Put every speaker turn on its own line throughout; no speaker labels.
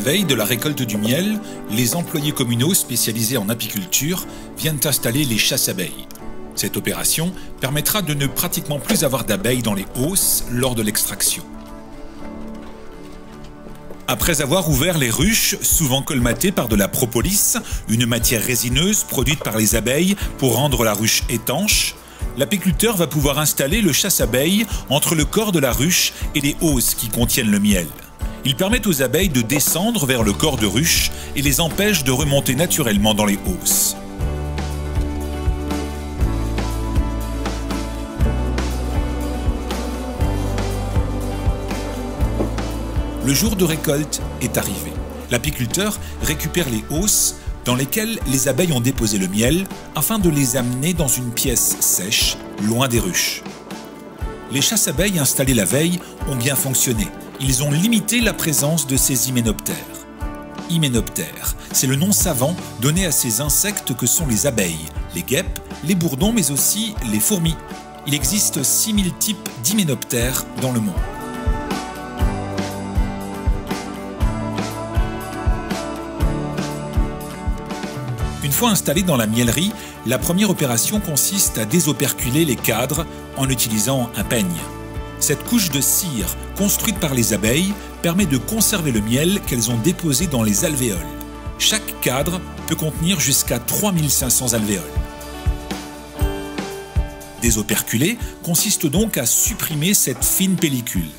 veille de la récolte du miel, les employés communaux spécialisés en apiculture viennent installer les chasse-abeilles. Cette opération permettra de ne pratiquement plus avoir d'abeilles dans les hausses lors de l'extraction. Après avoir ouvert les ruches, souvent colmatées par de la propolis, une matière résineuse produite par les abeilles pour rendre la ruche étanche, l'apiculteur va pouvoir installer le chasse-abeilles entre le corps de la ruche et les hausses qui contiennent le miel. Il permet aux abeilles de descendre vers le corps de ruche et les empêche de remonter naturellement dans les hausses. Le jour de récolte est arrivé. L'apiculteur récupère les hausses dans lesquelles les abeilles ont déposé le miel afin de les amener dans une pièce sèche, loin des ruches. Les chasse-abeilles installées la veille ont bien fonctionné. Ils ont limité la présence de ces hyménoptères. Hyménoptères, c'est le nom savant donné à ces insectes que sont les abeilles, les guêpes, les bourdons mais aussi les fourmis. Il existe 6000 types d'hyménoptères dans le monde. Une fois installés dans la miellerie, la première opération consiste à désoperculer les cadres en utilisant un peigne. Cette couche de cire construite par les abeilles permet de conserver le miel qu'elles ont déposé dans les alvéoles. Chaque cadre peut contenir jusqu'à 3500 alvéoles. Désoperculer consiste donc à supprimer cette fine pellicule.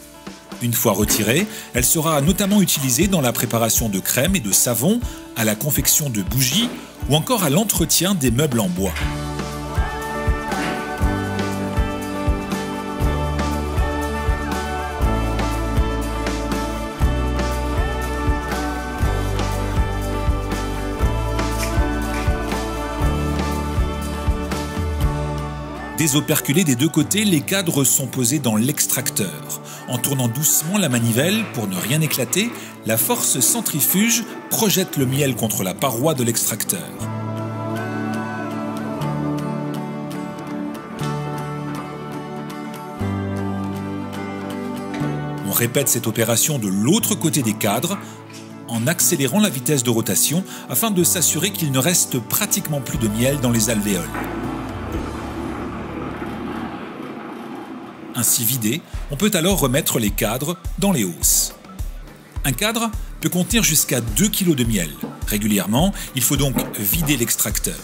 Une fois retirée, elle sera notamment utilisée dans la préparation de crèmes et de savons, à la confection de bougies ou encore à l'entretien des meubles en bois. Désoperculés des deux côtés, les cadres sont posés dans l'extracteur. En tournant doucement la manivelle pour ne rien éclater, la force centrifuge projette le miel contre la paroi de l'extracteur. On répète cette opération de l'autre côté des cadres en accélérant la vitesse de rotation afin de s'assurer qu'il ne reste pratiquement plus de miel dans les alvéoles. Ainsi vidé, on peut alors remettre les cadres dans les hausses. Un cadre peut contenir jusqu'à 2 kg de miel. Régulièrement, il faut donc vider l'extracteur.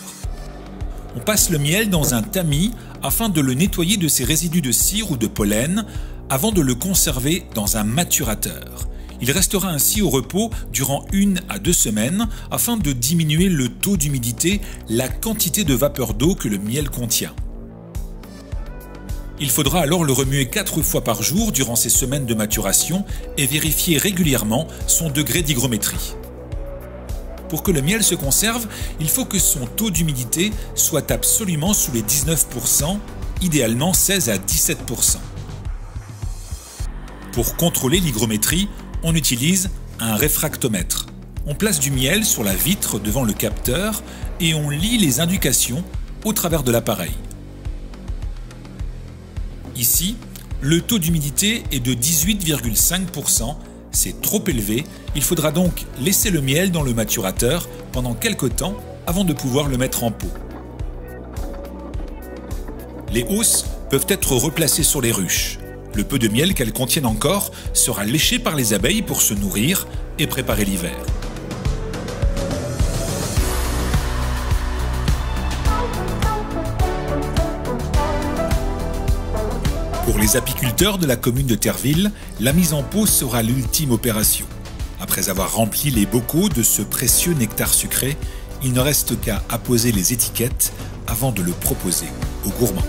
On passe le miel dans un tamis afin de le nettoyer de ses résidus de cire ou de pollen avant de le conserver dans un maturateur. Il restera ainsi au repos durant 1 à 2 semaines afin de diminuer le taux d'humidité, la quantité de vapeur d'eau que le miel contient. Il faudra alors le remuer 4 fois par jour durant ces semaines de maturation et vérifier régulièrement son degré d'hygrométrie. Pour que le miel se conserve, il faut que son taux d'humidité soit absolument sous les 19%, idéalement 16 à 17%. Pour contrôler l'hygrométrie, on utilise un réfractomètre. On place du miel sur la vitre devant le capteur et on lit les indications au travers de l'appareil. Ici, le taux d'humidité est de 18,5%, c'est trop élevé, il faudra donc laisser le miel dans le maturateur pendant quelques temps avant de pouvoir le mettre en pot. Les hausses peuvent être replacées sur les ruches. Le peu de miel qu'elles contiennent encore sera léché par les abeilles pour se nourrir et préparer l'hiver. Pour les apiculteurs de la commune de Terville, la mise en pot sera l'ultime opération. Après avoir rempli les bocaux de ce précieux nectar sucré, il ne reste qu'à apposer les étiquettes avant de le proposer aux gourmands.